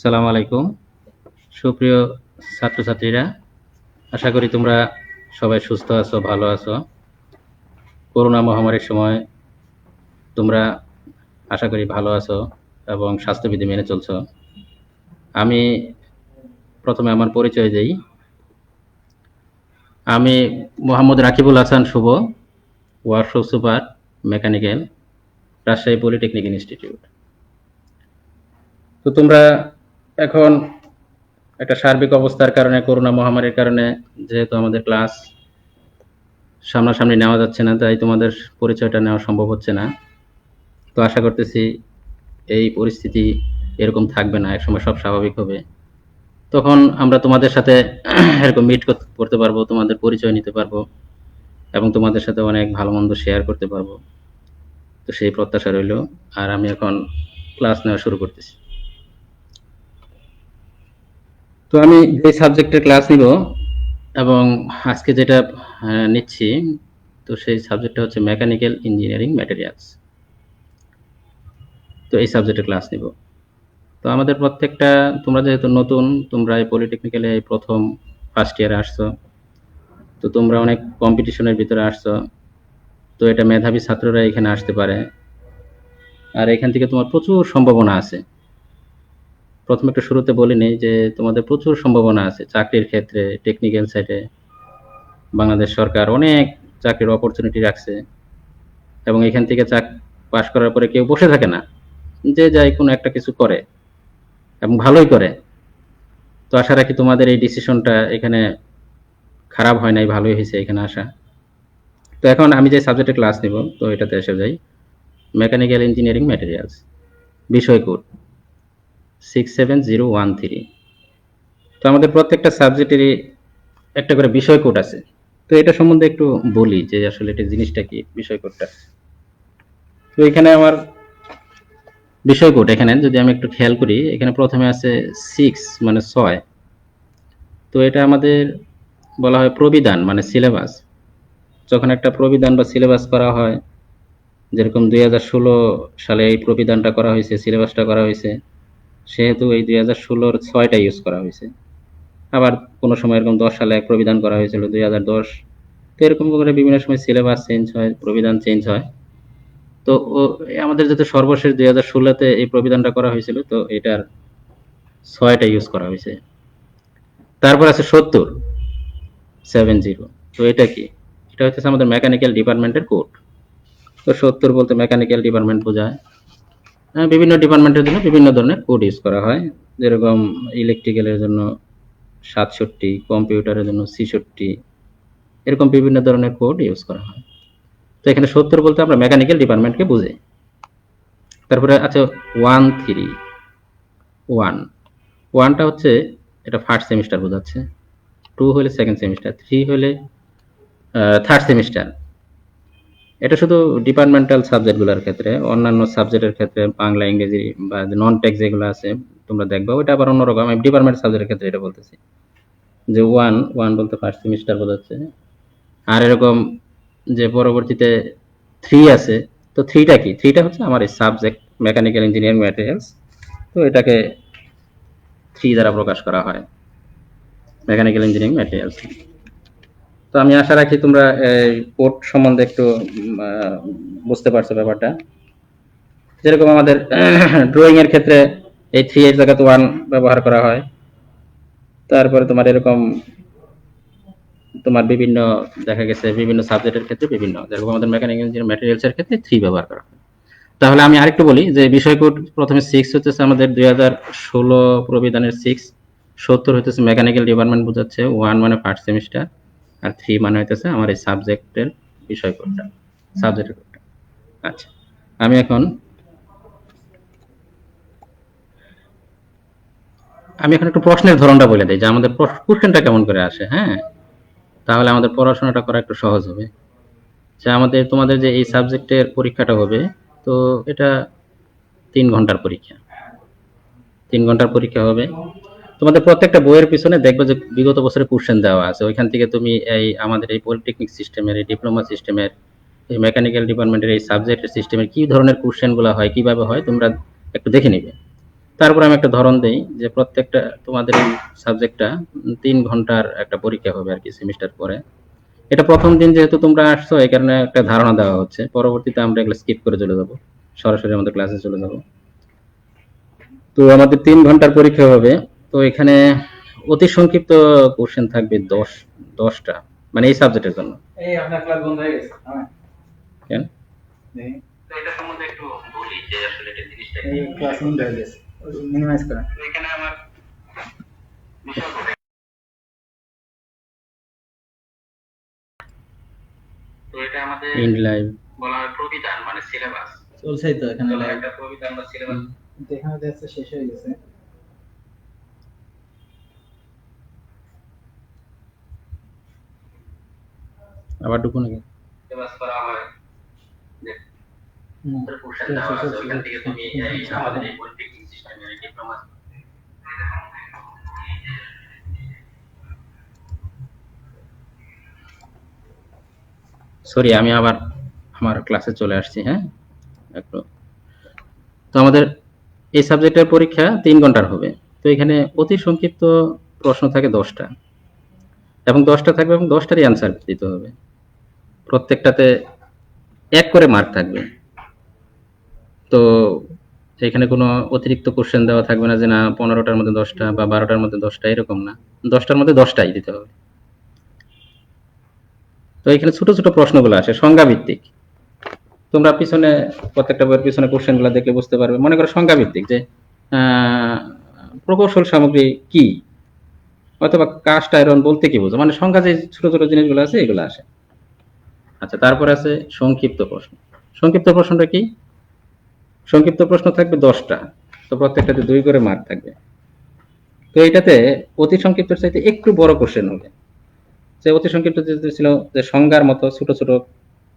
সালাম আলাইকুম। সুপ্রিয় ছাত্রছাত্রীরা, আশা করি তোমরা সবাই সুস্থ আছো, ভালো আছো। করোনা মহামারীর সময় তোমরা আশা করি ভালো আছো এবং স্বাস্থ্যবিধি মেনে চলছো। আমি প্রথমে আমার পরিচয় দেই। আমি Mohammad Rakibul Hasan Shuvo, workshop super mechanical, Rajshahi polytechnic institute. তো তোমরা এখন একটা সার্বিক অবস্থার কারণে, করোনা মহামারীর কারণে যেহেতু আমাদের ক্লাস সামনাসামনি নেওয়া যাচ্ছে না, তাই তোমাদের পরিচয়টা নেওয়া সম্ভব হচ্ছে না। তো আশা করতেছি এই পরিস্থিতি এরকম থাকবে না, একসময় সব স্বাভাবিক হবে। তখন আমরা তোমাদের সাথে এরকম মিট করতে পারবো, তোমাদের পরিচয় নিতে পারবো এবং তোমাদের সাথে অনেক ভালো মন্দ শেয়ার করতে পারবো। তো সেই প্রত্যাশা রইল। আর আমি এখন ক্লাস নেওয়া শুরু করতেছি। তো আমি যে সাবজেক্টের ক্লাস নিব এবং আজকে যেটা নিচ্ছি, তো সেই সাবজেক্টটা হচ্ছে মেকানিক্যাল ইঞ্জিনিয়ারিং ম্যাটেরিয়ালস। তো এই সাবজেক্টে ক্লাস নিব। তো আমাদের প্রত্যেকটা, তোমরা যেহেতু নতুন, তোমরা এই পলিটেকনিক্যালে এই প্রথম ফার্স্ট ইয়ারে আসছো, তো তোমরা অনেক কম্পিটিশনের ভিতরে আসছো। তো এটা মেধাবী ছাত্ররা এখানে আসতে পারে, আর এখান থেকে তোমার প্রচুর সম্ভাবনা আছে। প্রথমে একটু শুরুতে বলিনি যে তোমাদের প্রচুর সম্ভাবনা আছে চাকরির ক্ষেত্রে। টেকনিক্যাল সাইডে বাংলাদেশ সরকার অনেক চাকরির অপরচুনিটি রাখছে, এবং এখান থেকে পাশ করার পরে কেউ বসে থাকে না, যে যাই কোনো একটা কিছু করে এবং ভালোই করে। তো আশা রাখি তোমাদের এই ডিসিশনটা এখানে খারাপ হয় নাই, ভালোই হয়েছে এখানে আসা। তো এখন আমি যে সাবজেক্টে ক্লাস নিব, তো এটাতে এসে যাই। মেকানিক্যাল ইঞ্জিনিয়ারিং ম্যাটেরিয়ালস, বিষয় কোড 67013। তো আমাদের প্রত্যেকটা সাবজেক্টেরই একটা করে বিষয় কোড আছে। তো এটা সম্বন্ধে একটু বলি যে আসলে এটা জিনিসটা কি, বিষয় কোডটা। তো এখানে আমার বিষয় কোড, এখানে যদি আমি একটু খেয়াল করি, এখানে প্রথমে আছে 6 মানে 6। তো এটা আমাদের বলা হয় প্রবিধান মানে সিলেবাস। যখন একটা প্রবিধান বা সিলেবাস করা হয়, যেরকম 2016 সালে এই প্রবিধানটা করা হয়েছে, সিলেবাসটা করা হয়েছে, সেহেতু এই 2016-র 6টা ইউজ করা হয়েছে। আবার কোনো সময় এরকম 10 সালে এক প্রবিধান করা হয়েছিল, 2010। তো এরকম করে বিভিন্ন সময় সিলেবাস চেঞ্জ হয়, প্রবিধান চেঞ্জ হয়। তো আমাদের যেহেতু সর্বশেষ 2016-তে এই প্রবিধানটা করা হয়েছিল, তো এটার 6টা ইউজ করা হয়েছে। তারপর আছে 70। তো এটা কি? এটা হচ্ছে আমাদের মেকানিক্যাল ডিপার্টমেন্টের কোড। তো 70 বলতে মেকানিক্যাল ডিপার্টমেন্ট বোঝায়। বিভিন্ন ডিপার্টমেন্টের জন্য বিভিন্ন ধরনের কোড ইউজ করা হয়, যেরকম ইলেকট্রিক্যালের জন্য 67, কম্পিউটারের জন্য 66, এরকম বিভিন্ন ধরনের কোড ইউজ করা হয়। তো এখানে 70 বলতে আমরা মেকানিক্যাল ডিপার্টমেন্টকে বুঝাই। তারপরে আছে 1টা হচ্ছে, এটা ফার্স্ট সেমিস্টার বোঝাচ্ছে, 2 হলে সেকেন্ড সেমিস্টার, 3 হলে থার্ড সেমিস্টার। এটা শুধু ডিপার্টমেন্টাল সাবজেক্টগুলোর ক্ষেত্রে। অন্যান্য সাবজেক্টের ক্ষেত্রে বাংলা, ইংরেজি বা নন টেক্স যেগুলো আছে তোমরা দেখবা, ওইটা আবার অন্যরকম। আমি ডিপার্টমেন্ট সাবজেক্টের ক্ষেত্রে এটা বলতেছি যে ওয়ান বলতে ফার্স্ট সেমিস্টার বোঝাচ্ছে। আর এরকম যে পরবর্তীতে 3 আছে, তো 3টা কি? 3টা হচ্ছে আমার এই সাবজেক্ট মেকানিক্যাল ইঞ্জিনিয়ারিং ম্যাটেরিয়ালস। তো এটাকে 3 দ্বারা প্রকাশ করা হয়, মেকানিক্যাল ইঞ্জিনিয়ারিং ম্যাটেরিয়ালস। তো আমি আশা রাখি তোমরা কোড সম্বন্ধে একটু বুঝতে পারছো ব্যাপারটা। যেরকম আমাদের ড্রয়িং এর ক্ষেত্রে এই 3 এর জায়গাতে 1 ব্যবহার করা হয়। তারপরে তোমার এরকম তোমার বিভিন্ন দেখা গেছে বিভিন্ন সাবজেক্টের ক্ষেত্রে বিভিন্ন, যেরকম আমাদের মেকানিক্যাল ইঞ্জিনিয়ারিং ম্যাটেরিয়ালস এর ক্ষেত্রে 3 ব্যবহার করা হয়। তাহলে আমি আরেকটু বলি যে বিষয় কোড প্রথমে 6 হচ্ছে আমাদের 2016 প্রবিধানের 6, 70 হইতেছে মেকানিক্যাল ডিপার্টমেন্ট বোঝাচ্ছে, 1 মানে ফার্স্ট সেমিস্টার, আর 3 মানে হইতেছে আমার এই সাবজেক্টের বিষয় কোডটা, সাবজেক্টের কোডটা। আচ্ছা, আমি এখন একটু প্রশ্নের ধরনটা বলে দিই যে আমাদের কোশ্চেনটা কেমন করে আসে। হ্যাঁ, তাহলে আমাদের পড়াশোনাটা করা একটু সহজ হবে। যে তোমাদের যে এই সাবজেক্টের পরীক্ষাটা হবে, তো এটা 3 ঘন্টার পরীক্ষা। 3 ঘন্টার পরীক্ষা হবে। তোমাদের প্রত্যেকটা বইয়ের পিছনে দেখবে যে বিগত বছরের কোশ্চেন দেওয়া আছে। ওইখান থেকে তুমি এই আমাদের এই পলিটেকনিক সিস্টেমের, এই ডিপ্লোমা সিস্টেমের, এই মেকানিক্যাল ডিপার্টমেন্টের এই সাবজেক্টের সিস্টেমের কি ধরনের কোশ্চেনগুলো হয়, কিভাবে হয়, তোমরা একটু দেখে নিবে। তারপর আমি একটা ধরন দেই যে প্রত্যেকটা তোমাদের এই সাবজেক্টটা 3 ঘন্টার একটা পরীক্ষা হবে আর কি সেমিস্টার পরে। এটা প্রথম দিন যেহেতু তোমরা আসছো এই কারণে একটা ধারণা দেওয়া হচ্ছে, পরবর্তীতে আমরা এগুলো স্কিপ করে চলে যাব, সরাসরি আমাদের ক্লাসে চলে যাব। তো আমাদের 3 ঘন্টার পরীক্ষা হবে। তো এখানে অতি সংক্ষিপ্ত কোশ্চেন থাকবে 10টা, মানে এই সাবজেক্টের জন্য। এই আপনার ক্লাস বন্ধ হয়ে গেছে কেন? দেখি তো এটা সম্বন্ধে একটু বলি যে আসলে এটা জিনিসটা এই ক্লাস বন্ধ হয়ে গেছে, মিনিমাইজ করেন। তো এখানে আমার বিষয় তো এটা আমাদের ইন লাইভ বলা হয় প্রবিধান, মানে সিলেবাস চলছেই তো এখানে লাইভ। একটা প্রবিধান বা সিলেবাস এখানে দেখছে শেষ হয়ে গেছে। আবার ঢুকো নাকি সিলেবাস করা হয় যে কোশ্চেন দেওয়া আছে ওখান থেকে তুমি এই আমাদের এই পলিটেকনিক সিস্টেমের ডিপ্লোমা। সরি আমি আবার আমার ক্লাসে চলে আসছি, হ্যাঁ একটু। তো আমাদের এই সাবজেক্টের পরীক্ষা 3 ঘন্টার হবে। তো এখানে অতি সংক্ষিপ্ত প্রশ্ন থাকে 10টা, এবং 10টা থাকবে এবং 10টারই অ্যান্সার দিতে হবে। প্রত্যেকটাতে 1 করে মার্ক থাকবে। তো এখানে কোনো অতিরিক্ত কোশ্চেন দেওয়া থাকবে না যে না 15টার মধ্যে 10টা বা 12টার মধ্যে 10টা, এরকম না, 10টার মধ্যে 10টাই দিতে হবে। তো এখানে ছোট ছোট প্রশ্নগুলো আসে সংজ্ঞা ভিত্তিক। তোমরা পিছনে প্রত্যেকটা বইয়ের পিছনে কোশ্চেনগুলো দেখলে বুঝতে পারবে। মনে করো সংজ্ঞা ভিত্তিক যে প্রকৌশল সামগ্রী কি, অথবা কাস্ট আয়রন বলতে কি বোঝো, মানে সংখ্যা যে ছোট ছোট জিনিসগুলো আছে এগুলো আসে। আচ্ছা, তারপরে আছে সংক্ষিপ্ত প্রশ্ন। সংক্ষিপ্ত প্রশ্নটা কি? সংক্ষিপ্ত প্রশ্ন থাকবে 10টা, তো প্রত্যেকটাতে 2 করে মার্ক থাকবে। তো এটাতে অতি সংক্ষিপ্তের চাইতে একটু বড় কোশ্চেন হবে। যে অতি সংক্ষিপ্ত যে ছিল যে সংজ্ঞার মতো ছোট ছোট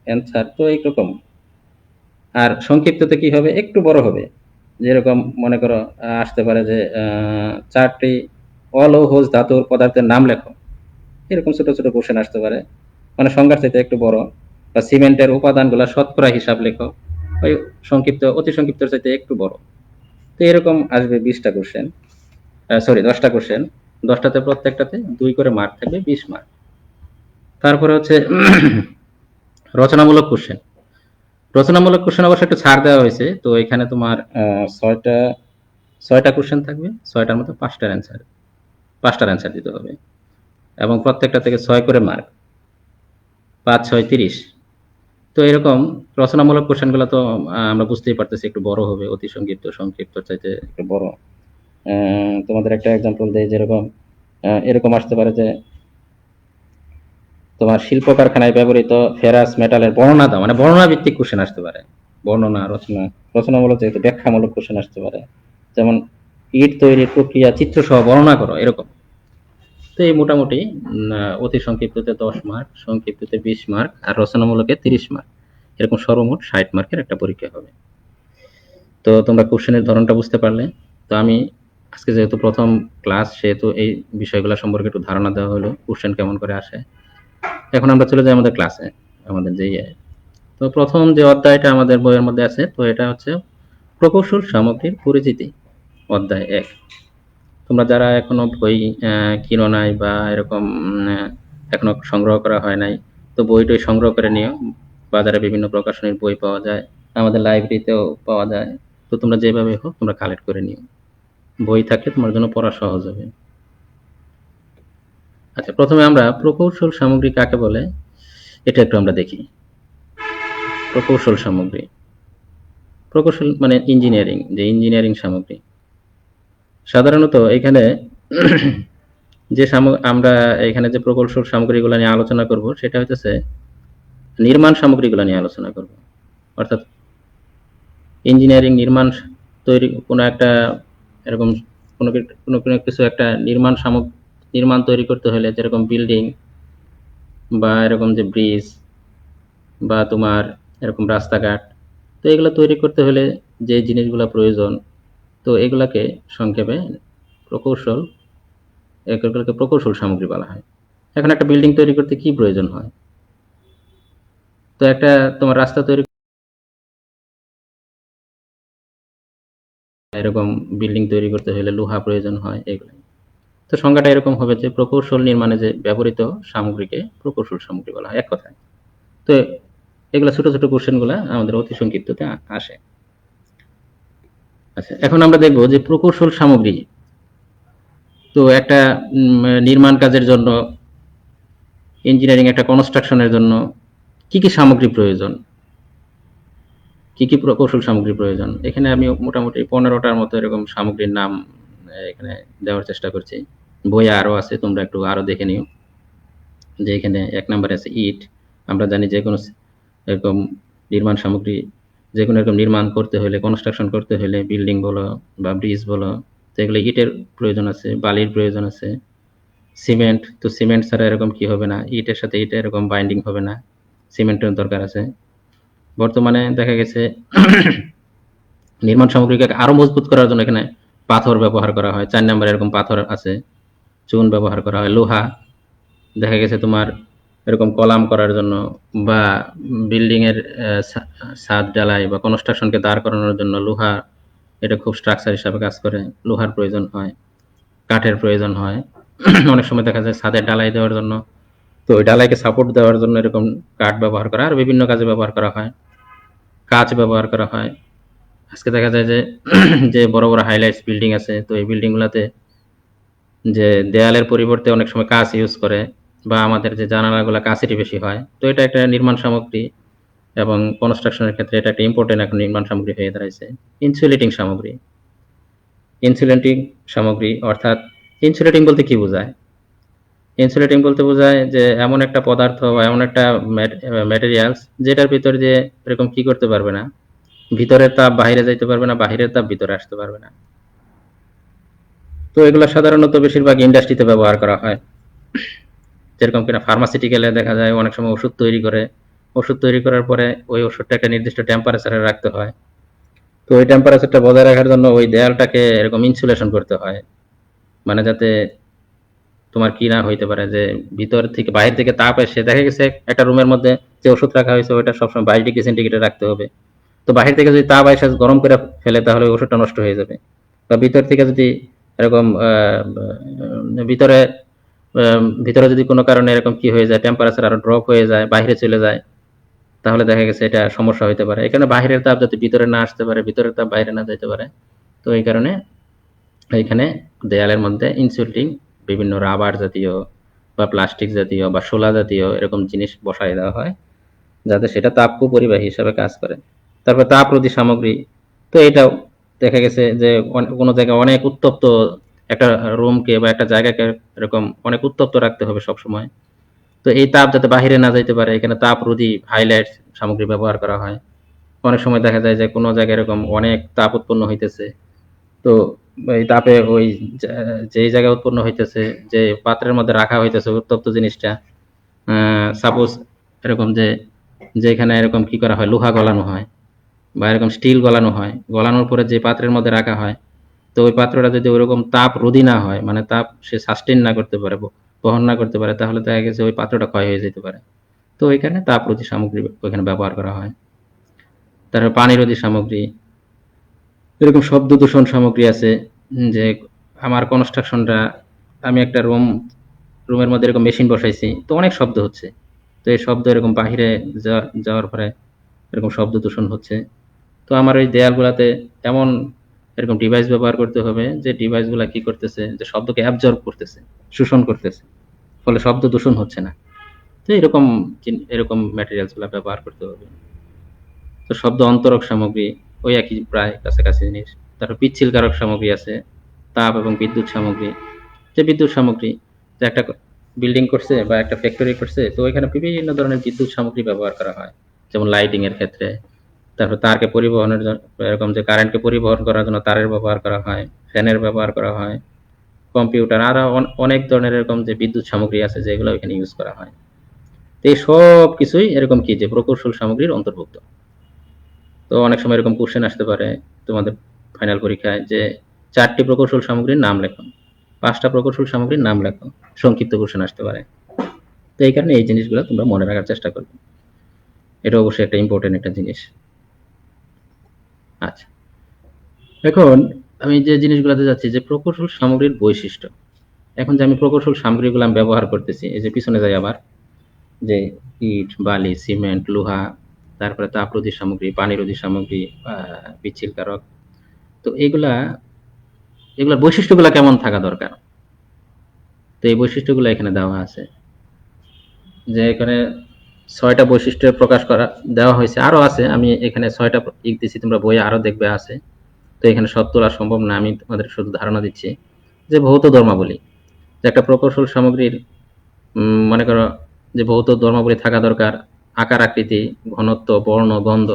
অ্যান্সার, তো এইরকম। আর সংক্ষিপ্ততে কি হবে, একটু বড় হবে। যেরকম মনে করো আসতে পারে যে 4টি অলৌহজ ধাতুর পদার্থের নাম লেখো, এরকম ছোট ছোট কোশ্চেন আসতে পারে, মানে সংজ্ঞার চাইতে একটু বড়। বা সিমেন্টের উপাদানগুলো শতকরা হিসাব লেখো, ওই সংক্ষিপ্ত অতি সংক্ষিপ্তের চাইতে একটু বড়। তো এরকম আসবে 20টা কোশ্চেন, সরি 10টা কোশ্চেন। 10টাতে প্রত্যেকটাতে 2 করে মার্ক থাকবে, 20 মার্ক। তারপরে হচ্ছে রচনামূলক কোশ্চেন। রচনামূলক কোশ্চেন অবশ্য একটু ছাড় দেওয়া হয়েছে। তো এখানে তোমার 6টা কোশ্চেন থাকবে, 6টার মধ্যে 5টার অ্যান্সার দিতে হবে, এবং প্রত্যেকটা থেকে 6 করে মার্ক, 5 6 30। তো এরকম রচনামূলক কোশ্চেনগুলো তো আমরা বুঝতেই পারতেছি একটু বড় হবে, অতি সংক্ষিপ্ত সংক্ষিপ্ত চাইতে একটু বড়। তোমাদের একটা এক্সাম্পল দেই, যেরকম এরকম আসতে পারে যে তোমার শিল্প কারখানায় ব্যবহৃত ফেরাস মেটালের বর্ণনা দাও, মানে বর্ণনা ভিত্তিক কোশ্চেন আসতে পারে। বর্ণনা রচনামূলক যেহেতু ব্যাখ্যামূলক কোশ্চেন আসতে পারে, যেমন ইট তৈরির প্রক্রিয়া চিত্র সহ বর্ণনা করো, এরকম। তো এই মোটামুটি অতি সংক্ষিপ্ততে 10 মার্ক, সংক্ষিপ্ততে 20 মার্ক, আর রচনামূলকে 30 মার্ক, এরকম সর্বমোট 60 মার্কের একটা পরীক্ষা হবে। তো তোমরা কোশ্চেনের ধরনটা বুঝতে পারলে। তো আমি আজকে যেহেতু প্রথম ক্লাস, সেহেতু এই বিষয়গুলো সম্পর্কে একটু ধারণা দেওয়া হলো, কোশ্চেন কেমন করে আসে। এখন আমরা চলে যাই আমাদের ক্লাসে, আমাদের যে তো প্রথম যে অধ্যায়টা আমাদের বইয়ের মধ্যে আছে, তো এটা হচ্ছে প্রকৌশল সামগ্রীর পরিচিতি, অধ্যায় 1। তোমরা যারা এখনো বই কিনো নাই বা এরকম এখনো সংগ্রহ করা হয় নাই, তো বইটই সংগ্রহ করে নিও। বাজারে বিভিন্ন প্রকাশনীর বই পাওয়া যায়, আমাদের লাইব্রেরিতেও পাওয়া যায়। তো তোমরা যেভাবে হোক তোমরা কালেক্ট করে নিও, বই থাকলে তোমার জন্য পড়া সহজ হবে। আচ্ছা, প্রথমে আমরা প্রকৌশল সামগ্রী কাকে বলে এটা একটু আমরা দেখি। প্রকৌশল সামগ্রী, প্রকৌশল মানে ইঞ্জিনিয়ারিং, যে ইঞ্জিনিয়ারিং সামগ্রী। সাধারণত এখানে যে আমরা এখানে যে প্রকৌশল সামগ্রীগুলো নিয়ে আলোচনা করব, সেটা হচ্ছে নির্মাণ সামগ্রীগুলো নিয়ে আলোচনা করব। অর্থাৎ ইঞ্জিনিয়ারিং নির্মাণ তৈরি, কোনো একটা এরকম কোনো কিছু একটা নির্মাণ তৈরি করতে হলে, যেরকম বিল্ডিং বা এরকম যে ব্রিজ বা তোমার এরকম রাস্তাঘাট, তো এগুলো তৈরি করতে হলে যে জিনিসগুলো প্রয়োজন, তো এগুলাকে সংক্ষেপে প্রকৌশল এগুলোকে প্রকৌশল সামগ্রী বলা হয়। এখন একটা বিল্ডিং তৈরি করতে কি প্রয়োজন হয়? তো একটা তোমার রাস্তা তৈরি এরকম বিল্ডিং তৈরি করতে হলে লোহা প্রয়োজন হয়, এগুলো। তো সংজ্ঞাটা এরকম হবে যে প্রকৌশল নির্মাণে যে ব্যবহৃত সামগ্রীকে প্রকৌশল সামগ্রী বলা হয়, এক কথায়। তো এগুলা ছোট ছোট কোশ্চেনগুলো আমাদের অতি সংক্ষিপ্ততে আসে। আচ্ছা, এখন আমরা দেখব যে প্রকৌশল সামগ্রী। তো একটা নির্মাণ কাজের জন্য, ইঞ্জিনিয়ারিং একটা কনস্ট্রাকশনের জন্য কি কি সামগ্রী প্রয়োজন, কি কি প্রকৌশল সামগ্রী প্রয়োজন। এখানে আমি মোটামুটি 15টার মতো এরকম সামগ্রীর নাম এখানে দেওয়ার চেষ্টা করছি। বইয়ে আরো আছে, তোমরা একটু আরো দেখে নিও। যে এখানে 1 নম্বরে আছে ইট। আমরা জানি যে কোনো এরকম নির্মাণ সামগ্রী, যে কোনো এরকম নির্মাণ করতে হলে, কনস্ট্রাকশন করতে হলে, বিল্ডিং বলো বা ব্রিজ বলো, তো এগুলো ইটের প্রয়োজন আছে, বালির প্রয়োজন আছে, সিমেন্ট। তো সিমেন্ট ছাড়া এরকম কি হবে না, ইটের সাথে ইটে এরকম বাইন্ডিং হবে না, সিমেন্টের দরকার আছে। বর্তমানে দেখা গেছে নির্মাণ সামগ্রীকে আরো মজবুত করার জন্য এখানে পাথর ব্যবহার করা হয়। 4 নম্বরে এরকম পাথর আছে, চুন ব্যবহার করা হয়। লোহা দেখা গেছে তোমার এরকম কলাম করার জন্য বা বিল্ডিং এর ছাদ ঢালাই বা কনস্ট্রাকশনকে দাঁড় করানোর জন্য লোহা, এটা খুব স্ট্রাকচার হিসাবে কাজ করে, লোহার প্রয়োজন হয়, কাঠের প্রয়োজন হয়। অনেক সময় দেখা যায় ছাদের ঢালাই দেওয়ার জন্য, তো ওই ঢালাইকে সাপোর্ট দেওয়ার জন্য এরকম কাঠ ব্যবহার করা, আর বিভিন্ন কাজে ব্যবহার করা হয়। কাঁচ ব্যবহার করা হয়। আজকে দেখা যায় যে যে বড় বড় হাইলাইটস বিল্ডিং আছে, তো এই বিল্ডিং গুলাতে যে দেয়ালের পরিবর্তে অনেক সময় কাঁচ ইউজ করে, বা আমাদের যে জানালাগুলো কাঁচেরই বেশি হয়। তো এটা একটা নির্মাণ সামগ্রী, এবং কনস্ট্রাকশনের ক্ষেত্রে এটা একটা ইম্পর্টেন্ট এখন নির্মাণ সামগ্রী হয়ে দাঁড়াইছে। ইনসুলেটিং সামগ্রী, ইনসুলেটিং সামগ্রী অর্থাৎ ইনসুলেটিং বলতে কি বোঝায়? ইনসুলেটিং বলতে বোঝায় যে এমন একটা পদার্থ বা এমন একটা ম্যাটেরিয়ালস যেটার ভিতর যে এরকম কি করতে পারবে না, ভিতরের তাপ বাইরে যাইতে পারবে না, বাহিরের তাপ ভিতরে আসতে পারবে না। তো এগুলো সাধারণত বেশিরভাগ ইন্ডাস্ট্রিতে ব্যবহার করা হয়। যেরকম কিনা ফার্মাসিউটিক্যালে দেখা যায় অনেক সময় ওষুধ তৈরি করে, ওষুধ তৈরি করার পরে ওই ওষুধটা একটা নির্দিষ্ট টেম্পারেচারে রাখতে হয়। তো ওই টেম্পারেচারটা বজায় রাখার জন্য ওই দেয়ালটাকে এরকম ইনসুলেশন করতে হয়, মানে যাতে তোমার কি না হইতে পারে যে ভিতর থেকে বাইরে থেকে তাপ এসে, দেখা গেছে একটা রুমের মধ্যে যে ওষুধ রাখা হয়েছে ওইটা সবসময় 22 ডিগ্রি সেন্টিগ্রেডে রাখতে হবে। তো বাহির থেকে যদি তাপ এসে গরম করে ফেলে তাহলে ওই ওষুধটা নষ্ট হয়ে যাবে। বা ভিতর থেকে যদি এরকম ভিতরে ভিতরে যদি কোনো কারণে এরকম কি হয়ে যায়, টেম্পারেচার আরো ড্রপ হয়ে যায়, বাইরে চলে যায়, তাহলে দেখা গেছে এটা সমস্যা হইতে পারে। এখানে বাহিরের তাপ যাতে ভিতরে না আসতে পারে, ভিতরের তাপ বাইরে না যেতে পারে, তো এই কারণে এইখানে দেয়ালের মধ্যে ইনসুলেটিং বিভিন্ন রাবার জাতীয় বা প্লাস্টিক জাতীয় বা শোলা জাতীয় এরকম জিনিস বসাই দেওয়া হয়, যাতে সেটা তাপ পরিবাহী হিসাবে কাজ করে। তারপর তাপরোধী সামগ্রী, তো এটাও দেখা গেছে যে কোনো জায়গায় অনেক উত্তপ্ত একটা রুমকে বা একটা জায়গাকে এরকম অনেক উত্তপ্ত রাখতে হবে সব সময়। তো এই তাপ যাতে বাহিরে না যাইতে পারে, এখানে তাপরোধী হাইলাইট সামগ্রী ব্যবহার করা হয়। অনেক সময় দেখা যায় যে কোনো জায়গায় এরকম অনেক তাপ উৎপন্ন হইতেছে, তো এই তাপে ওই যেই জায়গায় উৎপন্ন হইতেছে, যে পাত্রের মধ্যে রাখা হইতেছে উত্তপ্ত জিনিসটা, সাপোজ এরকম যে যেখানে এরকম কি করা হয়, লোহা গলানো হয় বা এরকম স্টিল গলানো হয়, গলানোর পরে যে পাত্রের মধ্যে রাখা হয়, তো ওই পাত্রটা যদি ওইরকম তাপ রোধী না হয়, মানে তাপ সে সাস্টেন না করতে পারে, বহন না করতে পারে, তাহলে দেখা গেছে ওই পাত্রটা ক্ষয় হয়ে যেতে পারে। তো ওইখানে তাপ রোধী সামগ্রী ওইখানে ব্যবহার করা হয়। তারপর পানি রোধী সামগ্রী, এরকম শব্দ দূষণ সামগ্রী আছে। যে আমার কনস্ট্রাকশনটা, আমি একটা রুমের মধ্যে এরকম মেশিন বসাইছি, তো অনেক শব্দ হচ্ছে, তো এই শব্দ এরকম বাহিরে যাওয়ার পরে এরকম শব্দ দূষণ হচ্ছে। তো আমার ওই দেয়ালগুলাতে এমন এরকম ডিভাইস ব্যবহার করতে হবে যে ডিভাইসগুলা কি করতেছে, যে শব্দকে অ্যাবজর্ব করতেছে, শোষণ করতেছে, ফলে শব্দ দূষণ হচ্ছে না। তো এরকম এরকম ম্যাটেরিয়ালস গুলা ব্যবহার করতে হবে। তো শব্দ অন্তরক সামগ্রী, ওই একই প্রায় কাছাকাছি জিনিস। তারপর পিচ্ছিল কারক সামগ্রী আছে, তাপ এবং বিদ্যুৎ সামগ্রী। যে বিদ্যুৎ সামগ্রী, যে একটা বিল্ডিং করছে বা একটা ফ্যাক্টরি করছে, তো ওইখানে বিভিন্ন ধরনের বিদ্যুৎ সামগ্রী ব্যবহার করা হয়, যেমন লাইটিং এর ক্ষেত্রে। তারপর তারকে পরিবহনের জন্য এরকম যে কারেন্টকে পরিবহন করার জন্য তারের ব্যবহার করা হয়, ফ্যানের ব্যবহার করা হয়, কম্পিউটার, আরো অনেক ধরনের এরকম যে বিদ্যুৎ সামগ্রী আছে যেগুলো এখানে ইউজ করা হয়। তো এই সব কিছুই এরকম কি যে প্রকৌশল সামগ্রীর অন্তর্ভুক্ত। তো অনেক সময় এরকম কোশ্চেন আসতে পারে তোমাদের ফাইনাল পরীক্ষায় যে 4টি প্রকৌশল সামগ্রীর নাম লেখো, 5টা প্রকৌশল সামগ্রীর নাম লেখো, সংক্ষিপ্ত কোশ্চেন আসতে পারে। তো এই কারণে এই জিনিসগুলো তোমরা মনে রাখার চেষ্টা করবে, এটা অবশ্যই একটা ইম্পর্টেন্ট একটা জিনিস। আচ্ছা, এখন আমি যে জিনিসগুলোতে যাচ্ছি যে প্রকৌশল সামগ্রীর বৈশিষ্ট্য। এখন যে আমি প্রকৌশল সামগ্রীগুলো আমি ব্যবহার করতেছি, এই যে পিছনে যাই আবার, যে ইট, বালি, সিমেন্ট, লোহা, তারপরে তাপরোধী সামগ্রী, পানিরোধী সামগ্রী, পিচ্ছিলকারক। তো এগুলার বৈশিষ্ট্যগুলো কেমন থাকা দরকার? তো এই বৈশিষ্ট্যগুলো এখানে দেওয়া আছে। যে এখানে ৬টা বৈশিষ্ট্য প্রকাশ করা দেওয়া হয়েছে, আরো আছে, আমি এখানে ৬টা দিচ্ছি, তোমরা বইয়ে আরো দেখবে আছে। তো এখানে সব তোলা সম্ভব না, আমি তোমাদের শুধু ধারণা দিচ্ছি। যে ভৌত ধর্মাবলী, যে একটা প্রকৌশল সামগ্রীর মনে করো যে ভৌত ধর্মাবলী থাকা দরকার: আকার আকৃতি, ঘনত্ব, বর্ণ, গন্ধ।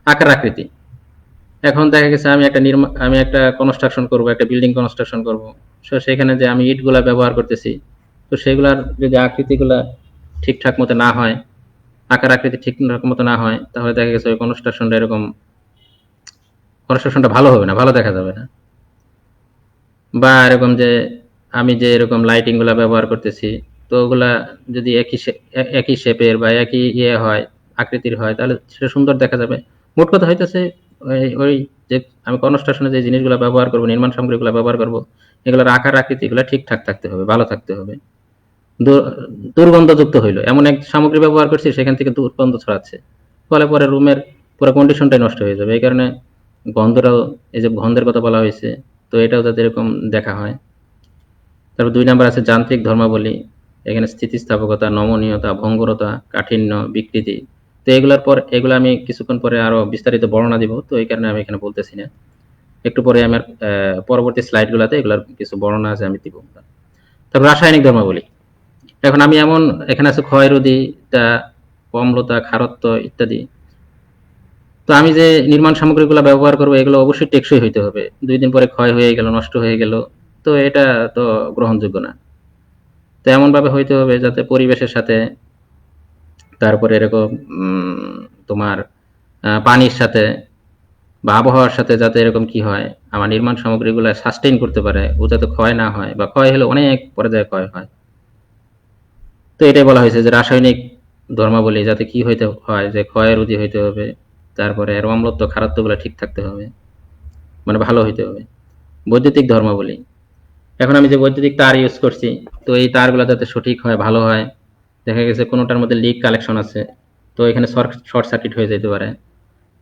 আকার আকৃতি, এখন দেখা গেছে আমি একটা কনস্ট্রাকশন করব, একটা বিল্ডিং কনস্ট্রাকশন করব। সেখানে যে আমি ইটগুলা ব্যবহার করতেছি, তো সেগুলার যদি আকৃতিগুলা ঠিকঠাক মতো না হয়, আকার আকৃতি ঠিকঠাক মতো না হয়, তাহলে দেখা গেছে ওই কনস্ট্রাকশনটা ভালো হবে না, ভালো দেখা যাবে না। বা এরকম যে আমি যে এরকম লাইটিং গুলা ব্যবহার করতেছি, তো ওগুলা যদি একই শেপের বা একই হয়, আকৃতির হয়, তাহলে সেটা সুন্দর দেখা যাবে। মোট কথা হইতেছে ওই যে আমি কনস্ট্রাকশনে যে জিনিসগুলো ব্যবহার করব, নির্মাণ সামগ্রীগুলো ব্যবহার করব, এগুলোর আকার আকৃতিগুলো ঠিকঠাক থাকতে হবে, ভালো থাকতে হবে। দুর্গন্ধযুক্ত হইলো এমন এক সামগ্রী ব্যবহার করছি, সেখান থেকে দুর্গন্ধ ছড়াচ্ছে, ফলে পরে রুমের পুরো কন্ডিশনটাই নষ্ট হয়ে যাবে। এই কারণে গন্ধটাও, এই যে গন্ধের কথা বলা হয়েছে, তো এটাও যাতে এরকম দেখা হয়। তারপর ২ নাম্বার আছে যান্ত্রিক ধর্মাবলী। এখানে স্থিতিস্থাপকতা, নমনীয়তা, ভঙ্গুরতা, কাঠিন্য, বিকৃতি। তো এগুলো আমি কিছুক্ষণ পরে আরো বিস্তারিত বর্ণনা দিব, তো এই কারণে আমি এখানে বলতেছি না। একটু পরে আমার পরবর্তী স্লাইডগুলোতে এগুলোর কিছু বর্ণনা আছে, আমি দিব। তারপর রাসায়নিক ধর্মাবলী। এখন আমি এখানে আছে ক্ষয়রোধী, অম্লতা, খারত্ব ইত্যাদি। তো আমি যে নির্মাণ সামগ্রীগুলো ব্যবহার করবো, এগুলো অবশ্যই টেকসই হইতে হবে। ২ দিন পরে ক্ষয় হয়ে গেল, নষ্ট হয়ে গেল, তো এটা তো গ্রহণযোগ্য না। তো এমন ভাবে হইতে হবে যাতে পরিবেশের সাথে, তারপরে এরকম তোমার পানির সাথে বা আবহাওয়ার সাথে যাতে এরকম কি হয়, আমার নির্মাণ সামগ্রীগুলো সাস্টেইন করতে পারে, ও যাতে ক্ষয় না হয়, বা ক্ষয় হলে অনেক পর্যায়ে ক্ষয় হয়। তো এটাই বলা হয়েছে যে রাসায়নিক ধর্মাবলী যাতে কি হইতে হয়, যে ক্ষয়রোধী হইতে হবে, তারপরে এর অম্লত্ব, খারত্বগুলো ঠিক থাকতে হবে, মানে ভালো হইতে হবে। বৈদ্যুতিক ধর্মাবলী, এখন আমি যে বৈদ্যুতিক তার ইউজ করছি, তো এই তারগুলো যাতে সঠিক হয়, ভালো হয়। দেখা গেছে কোনোটার মধ্যে লিক কালেকশন আছে, তো এখানে শর্ট সার্কিট হয়ে যেতে পারে।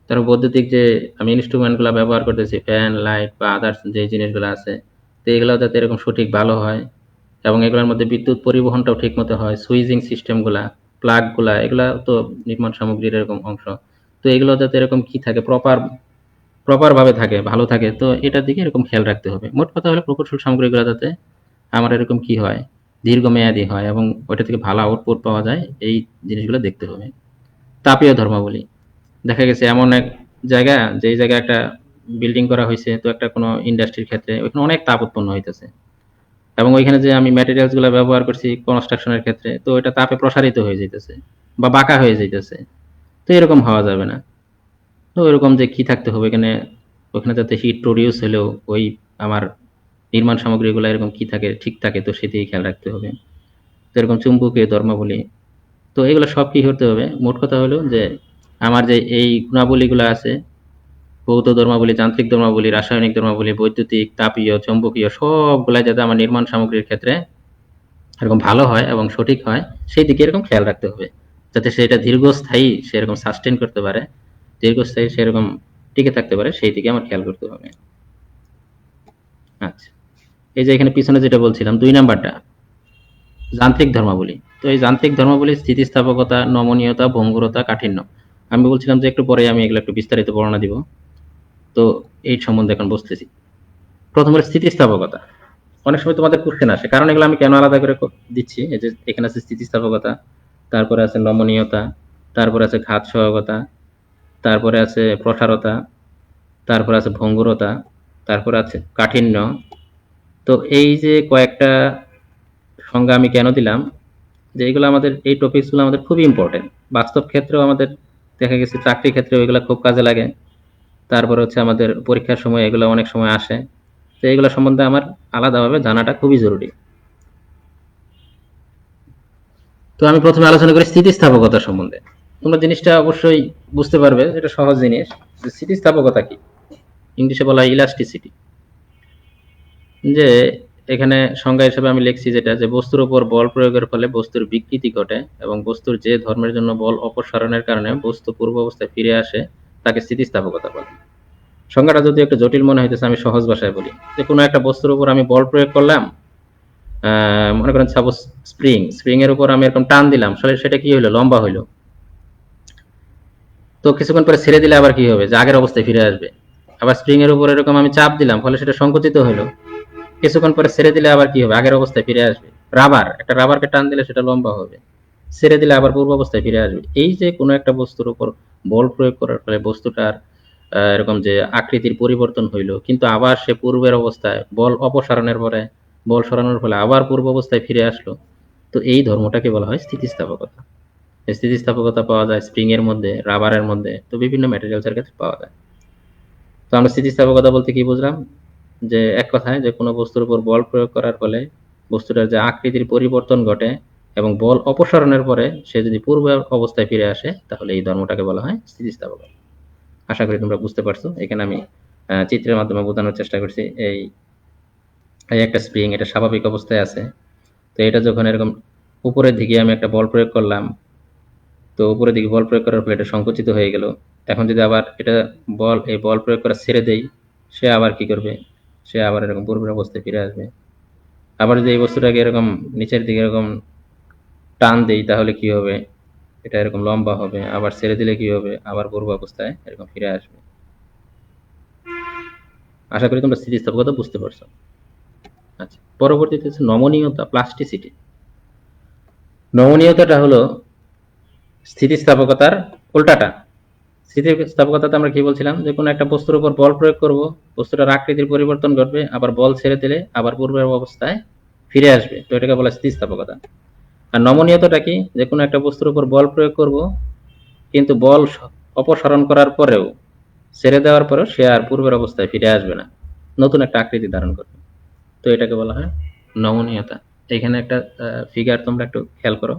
তারপর বৈদ্যুতিক যে আমি ইনস্ট্রুমেন্টগুলো ব্যবহার করতেছি, ফ্যান, লাইট বা আদার্স যে জিনিসগুলো আছে, তো এগুলো যাতে এরকম সঠিক ভালো হয়, এবং এগুলোর মধ্যে বিদ্যুৎ পরিবহনটাও ঠিক মতো হয়। সুইচিং সিস্টেমগুলা, প্লাগগুলা, এগুলা তো নির্মাণ সামগ্রীর এরকম অংশ। তো এগুলো যাতে এরকম কি থাকে, প্রপার ভাবে থাকে, ভালো থাকে, তো এটার দিকে এরকম খেয়াল রাখতে হবে। মোট কথা হলো প্রকৌশল সামগ্রীগুলো যাতে আমার এরকম কি হয়, দীর্ঘমেয়াদী হয় এবং ওইটা থেকে ভালো আউটপুট পাওয়া যায়, এই জিনিসগুলো দেখতে হবে। তাপীয় ধর্মাবলী, দেখা গেছে এমন এক জায়গা, যেই জায়গায় একটা বিল্ডিং করা হয়েছে, তো একটা কোনো ইন্ডাস্ট্রির ক্ষেত্রে ওইখানে অনেক তাপ উৎপন্ন হইতেছে, এবং ওইখানে যে আমি ম্যাটেরিয়ালস গুলো ব্যবহার করছি কনস্ট্রাকশনের ক্ষেত্রে, তো এটা তাপে প্রসারিত হয়ে যাইতেছে বা বাঁকা হয়ে যাইতেছে। তো এরকম হওয়া যাবে না। তো এরকম যে কি থাকতে হবে এখানে, ওখানে যাতে হিট প্রডিউস হলেও ওই আমার নির্মাণ সামগ্রীগুলো এরকম কি থাকে, ঠিক থাকে, তো সেদিকে খেয়াল রাখতে হবে। তো এরকম চুম্বকীয় ধর্মাবলী, তো এগুলো সব কি করতে হবে, মোট কথা হলো যে আমার যে এই গুণাবলীগুলো আছে, ভৌত ধর্মাবলী, যান্ত্রিক ধর্মাবলী, রাসায়নিক ধর্মাবলী, বৈদ্যুতিক, তাপীয়, চৌম্বকীয়, সবগুলাই যাতে আমার নির্মাণ সামগ্রীর ক্ষেত্রে এরকম ভালো হয় এবং সঠিক হয়, সেই দিকে এরকম খেয়াল রাখতে হবে, যাতে সেটা দীর্ঘস্থায়ী সেরকম সাস্টেন করতে পারে, দীর্ঘস্থায়ী সেরকম টিকে থাকতে পারে, সেই দিকে আমার খেয়াল করতে হবে। আচ্ছা, এই যে এখানে পিছনে যেটা বলছিলাম ২ নাম্বারটা যান্ত্রিক ধর্মাবলী। তো এই যান্ত্রিক ধর্মাবলী স্থিতিস্থাপকতা, নমনীয়তা, ভঙ্গুরতা, কাঠিন্য। আমি বলছিলাম যে একটু পরে আমি এগুলো একটু বিস্তারিত বর্ণনা দিব। তো এই সম্বন্ধে এখন বসতেছি। প্রথম হলো স্থিতিস্থাপকতা। অনেক সময় তোমাদের কোশ্চেন আসে, কারণ এগুলো আমি কেন আলাদা করে দিচ্ছি, এই যে এখানে আছে স্থিতিস্থাপকতা, তারপরে আছে নমনীয়তা, তারপরে আছে ঘাত সহায়কতা, তারপরে আছে প্রসারতা, তারপরে আছে ভঙ্গুরতা, তারপরে আছে কাঠিন্য। তো এই যে কয়েকটা সংজ্ঞা আমি কেন দিলাম, যে এগুলো আমাদের এই টপিকসগুলো আমাদের খুবই ইম্পর্টেন্ট। বাস্তব ক্ষেত্রেও আমাদের দেখা গেছে, চাকরি ক্ষেত্রেও এগুলো খুব কাজে লাগে। তারপরে হচ্ছে আমাদের পরীক্ষার সময় এগুলো অনেক সময় আসে। তো এগুলো সম্বন্ধে আমার আলাদাভাবে জানাটা খুবই জরুরি। তো আমি প্রথমে আলোচনা করি স্থিতিস্থাপকতা সম্বন্ধে। তোমরা জিনিসটা অবশ্যই বুঝতে পারবে, এটা সহজ জিনিস। যে স্থিতিস্থাপকতা কি, ইংলিশে বলা হয় ইলাস্টিসিটি। যে এখানে সংজ্ঞা হিসেবে আমি লিখছি যেটা, যে বস্তুর উপর বল প্রয়োগের ফলে বস্তুর বিকৃতি ঘটে এবং বস্তুর যে ধর্মের জন্য বল অপসারণের কারণে বস্তু পূর্ব অবস্থায় ফিরে আসে তাকে স্থিতিস্থাপকতা বলে। সংজ্ঞাটা যদি একটু জটিল মনে হইতেছে, আমি সহজ ভাষায় বলি, যে কোনো একটা বস্তুর উপর আমি বল প্রয়োগ করলাম, মনে করেন সাপোজ স্প্রিং এর উপর আমি এরকম টান দিলাম, সেটা কি হইলো, লম্বা হইলো। তো কিছুক্ষণ পরে ছেড়ে দিলে আবার কি হবে, যে আগের অবস্থায় ফিরে আসবে। আবার স্প্রিং এর উপর এরকম আমি চাপ দিলাম, ফলে সেটা সংকুচিত হইলো, কিছুক্ষণ পরে ছেড়ে দিলে আবার কি হবে, আগের অবস্থায় ফিরে আসবে। একটা রাবারকে টান দিলে সেটা লম্বা হবে, ছেড়ে দিলে আবার পূর্ব অবস্থায় ফিরে আসবে। এই যে কোনো একটা বস্তুর উপর বল প্রয়োগ করার ফলে বস্তুটার এরকম যে আকৃতির পরিবর্তন হইলো, কিন্তু আবার সে পূর্বের অবস্থায় বল অপসারণের পরে, বল সরানোর ফলে আবার পূর্ব অবস্থায় ফিরে আসলো, তো এই ধর্মটাকে বলা হয় স্থিতিস্থাপকতা। স্থিতিস্থাপকতা পাওয়া যায় স্প্রিং এর মধ্যে, রাবারের মধ্যে, তো বিভিন্ন ম্যাটেরিয়ালস এর ক্ষেত্রে পাওয়া যায়। তো আমরা স্থিতিস্থাপকতা বলতে কি বুঝলাম, যে এক কথায় যে কোনো বস্তুর উপর বল প্রয়োগ করার ফলে বস্তুটার যে আকৃতির পরিবর্তন ঘটে এবং বল অপসারণের পরে সে যদি পূর্ব অবস্থায় ফিরে আসে, তাহলে এই ধর্মটাকে বলা হয় স্থিতিস্থাপকতা। আশা করি তোমরা বুঝতে পারছো। এখানে আমি চিত্রের মাধ্যমে বোঝানোর চেষ্টা করছি। এই একটা স্প্রিং, এটা স্বাভাবিক অবস্থায় আছে, তো এটা যখন এরকম উপরের দিকে আমি একটা বল প্রয়োগ করলাম, তো উপরের দিকে বল প্রয়োগ করার ফলে এটা সংকুচিত হয়ে গেল। এখন যদি আবার এই বল প্রয়োগ করা ছেড়ে দেই, সে আবার কি করবে, সে আবার এরকম পূর্বের অবস্থায় ফিরে আসবে। আবার যদি এই বস্তুটাকে এরকম নিচের দিকে এরকম টান দেই, তাহলে কি হবে, এটা এরকম লম্বা হবে, আবার ছেড়ে দিলে কি হবে, আবার পূর্ব অবস্থায় এরকম ফিরে আসবে। আশা করি তোমরা স্থিতিস্থাপকতা বুঝতে পারছো। আচ্ছা, পরবর্তীতে হচ্ছে নমনীয়তা, প্লাস্টিসিটি। নমনীয়তাটা হলো স্থিতিস্থাপকতার উল্টাটা। স্থিতিস্থাপকতাতে আমরা কি বলছিলাম, যে কোনো একটা বস্তুর উপর বল প্রয়োগ করব, বস্তুটার আকৃতির পরিবর্তন ঘটবে, আবার বল ছেড়ে দিলে আবার পূর্বের অবস্থায় ফিরে আসবে, তো এটাকে বলা স্থিতিস্থাপকতা। আর নমনীয়তাটা কি, যে কোনো একটা বস্তুর উপর বল প্রয়োগ করব, কিন্তু বল অপসারণ করার পরেও, ছেড়ে দেওয়ার পরেও সে আর পূর্বের অবস্থায় ফিরে আসবে না, নতুন একটা আকৃতি ধারণ করবে, তো এটাকে বলা হয় নমনীয়তা। এখানে একটা ফিগার তোমরা একটু খেয়াল করো,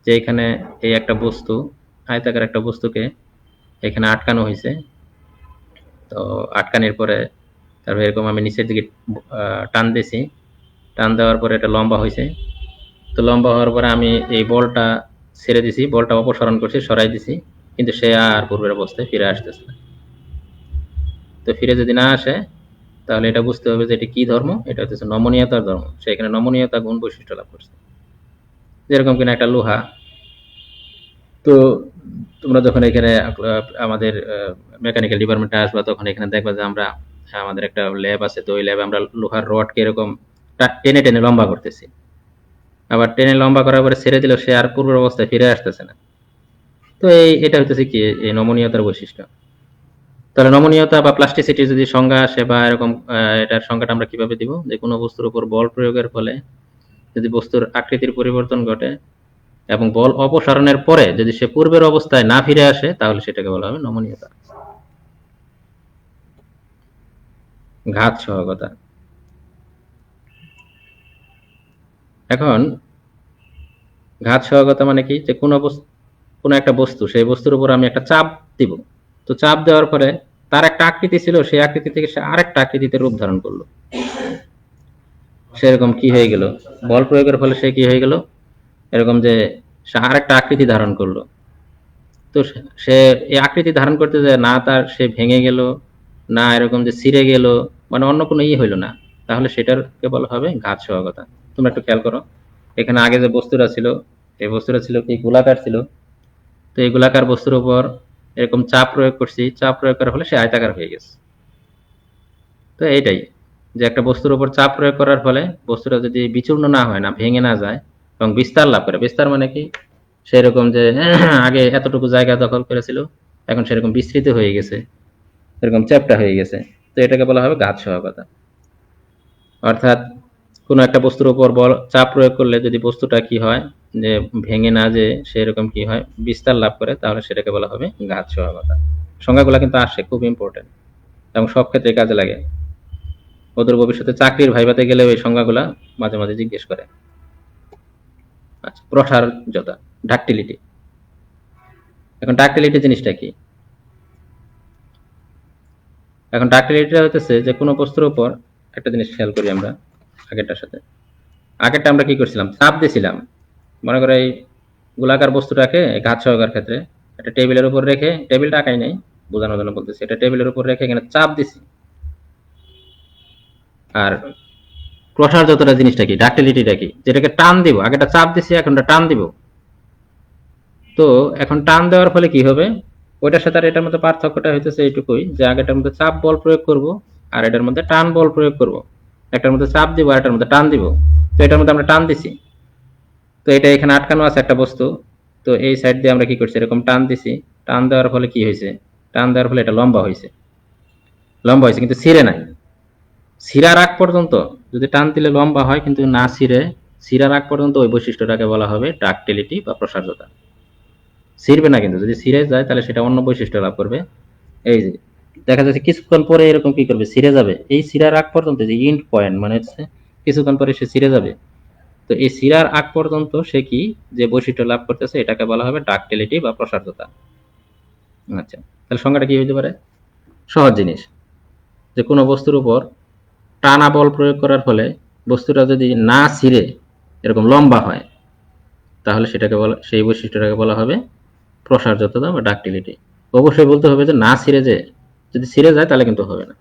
যে এখানে এই একটা বস্তু, আয়তাকার একটা বস্তুকে এখানে আটকানো হয়েছে। তো আটকানোর পরে তারপর এরকম আমি নিচের দিকে টান দিয়েছি, টান দেওয়ার পরে এটা লম্বা হয়েছে। তো লম্বা হওয়ার পরে আমি এই বলটা ছেড়ে দিছি, বলটা অপসারণ করছি, সরাই দিছি, কিন্তু সে আর পূর্বের অবস্থায় ফিরে আসতেছে না। তো ফিরে যদি না আসে, তাহলে এটা বুঝতে হবে যে এটি কি ধর্ম, এটা হচ্ছে নমনীয়তার ধর্ম। সে এখানে নমনীয়তা গুণ বৈশিষ্ট্য লাভ করছে। যেরকম কিনা একটা লোহা, তো তোমরা যখন এখানে আমাদের মেকানিক্যাল ডিপার্টমেন্টে আসবা, তখন এখানে দেখবা যে আমরা আমাদের একটা ল্যাব আছে, তো ওই ল্যাবে আমরা লোহার রডকে এরকম টেনে টেনে লম্বা করতেছি, আবার টেনে লম্বা করার পরে ছেড়ে দিলেও সে আর পূর্বের অবস্থায় ফিরে আসতেছে না। তো এটা হচ্ছে কি, এই নমনীয়তার বৈশিষ্ট্য। তাহলে নমনীয়তা বা প্লাস্টিসিটির যদি সংজ্ঞা আসে বা এরকম, এটার সংজ্ঞাটা আমরা কিভাবে দিব, যে কোনো বস্তুর উপর বল প্রয়োগের ফলে যদি বস্তুর আকৃতির পরিবর্তন ঘটে এবং বল অপসারণের পরে যদি সে পূর্বের অবস্থায় না ফিরে আসে, তাহলে সেটাকে বলা হবে নমনীয়তা। ঘাত সহগতা। এখন ঘাত সহগতা মানে কি, যে কোনো একটা বস্তু, সেই বস্তুর উপর আমি একটা চাপ দিব, তো চাপ দেওয়ার পরে তার একটা আকৃতি ছিল, সেই আকৃতি থেকে সে আরেকটা আকৃতিতে রূপ ধারণ করলো। সেরকম কি হয়ে গেল, বল প্রয়োগের ফলে সে কি হয়ে গেল, এরকম যে সে আরেকটা আকৃতি ধারণ করলো। তো সে এই আকৃতি ধারণ করতে যায় না, তার সে ভেঙে গেল না, এরকম যে ছিঁড়ে গেল, মানে অন্য কোনো হইলো না, তাহলে সেটাকে বলা হবে ঘাত সহগতা। তোমরা একটু খেয়াল করো, এখানে আগে যে বস্তুটা ছিল, এই বস্তুটা ছিল কি গোলাকার ছিল, তো এই গোলাকার বস্তুর উপর এরকম চাপ প্রয়োগ করছি, চাপ প্রয়োগ করার ফলে সে আয়তাকার হয়ে গেছে। তো এইটাই, যে একটা বস্তুর উপর চাপ প্রয়োগ করার ফলে বস্তুটা যদি বিচূর্ণ না হয়, না ভেঙে না যায় এবং বিস্তার লাভ করে। বিস্তার মানে কি, সেরকম যে আগে এতটুকু জায়গা দখল করেছিল, এখন সেরকম বিস্তৃত হয়ে গেছে, এরকম চ্যাপ্টা হয়ে গেছে, তো এটাকে বলা হবে ঘাত সহগতা। অর্থাৎ কোনো একটা বস্তুর উপর চাপ প্রয়োগ করলে যদি বস্তুটা কি হয়, যে ভেঙে না যে সেরকম কি হয়, বিস্তার লাভ করে, তাহলে সেটাকে বলা হবে ঘাত সহগতা। সংজ্ঞাগুলো কিন্তু আসে, খুব ইম্পর্টেন্ট এবং সব ক্ষেত্রে কাজে লাগে। ওদের ভবিষ্যতে চাকরির ভাইভাতে গেলেও এই সংজ্ঞাগুলা মাঝে মাঝে জিজ্ঞেস করে। আচ্ছা, প্রসারজতা, ডাক্টিলিটি। এখন ডাক্টিলিটি জিনিসটা কি, এখন ডাক্টিলিটিটা হচ্ছে যে কোনো বস্তুর উপর একটা জিনিস খেয়াল করি আমরা আগেরটার সাথে। আগেরটা আমরা কি করছিলাম, চাপ দিয়েছিলাম। মনে করো এই গোলাকার বস্তুটাকে ঘাত সহকার ক্ষেত্রে একটা টেবিলের উপর রেখে, টেবিলটা আঁকাই নেই, বোঝানোর জন্য বলতেছি, এটা টেবিলের উপর রেখে এখানে চাপ দিছি। আর প্রসারযতটা জিনিসটা কি, ডাক্টিলিটিটা কি, যেটাকে টান দিব, আগেটা চাপ দিছি এখনটা টান দিব। তো এখন টান দেওয়ার ফলে কি হবে, ওইটার সাথে আর এটার মধ্যে পার্থক্যটা হইতেছে এইটুকুই যে আগেটার মধ্যে চাপ বল প্রয়োগ করব আর এটার মধ্যে টান বল প্রয়োগ করব। একটার মধ্যে চাপ দিব আর এটার মধ্যে টান দিব। তো এটার মধ্যে আমরা টান দিছি, তো এটা এখানে আটকানো আছে একটা বস্তু, তো এই সাইড দিয়ে আমরা কি করছি, এরকম টান দিছি। টান দেওয়ার ফলে কি হয়েছে, টান দেওয়ার ফলে এটা লম্বা হয়েছে, লম্বা হয়েছে কিন্তু ছিঁড়ে নাই। ছিঁড়ার আগ পর্যন্ত যদি টান দিলে লম্বা হয় কিন্তু না ছিঁড়ে, ছিঁড়ার আগ পর্যন্ত ওই বৈশিষ্ট্যটাকে বলা হবে ডাক্টিলিটি বা প্রসারযতা। ছিঁড়বে না, কিন্তু যদি ছিঁড়ে যায় তাহলে সেটা অন্য বৈশিষ্ট্য লাভ করবে। এই যে দেখা যাচ্ছে কিছুক্ষণ পরে এরকম কি করবে, ছিঁড়ে যাবে। এই ছিঁড়ার আগ পর্যন্ত যে ইন্ড পয়েন্ট মানে হচ্ছে কিছুক্ষণ পরে সে ছিঁড়ে যাবে। তো এই ছিঁড়ার আগ পর্যন্ত সে কি যে বৈশিষ্ট্য লাভ করতেছে এটাকে বলা হবে ডাক্টিলিটি বা প্রসারযতা। আচ্ছা, তাহলে সংজ্ঞাটা কি হইতে পারে, সহজ জিনিস, যে কোনো বস্তুর উপর টানা বল প্রয়োগ করার ফলে বস্তুটা যদি না ছিঁড়ে এরকম লম্বা হয় তাহলে সেটাকে বলা, সেই বৈশিষ্ট্যটাকে বলা হবে প্রসারযততা বা ডাক্টিলিটি। অবশ্যই বলতে হবে যে না ছিঁড়ে, যে যদি ছিঁড়ে যায় তাহলে কিন্তু হবে না।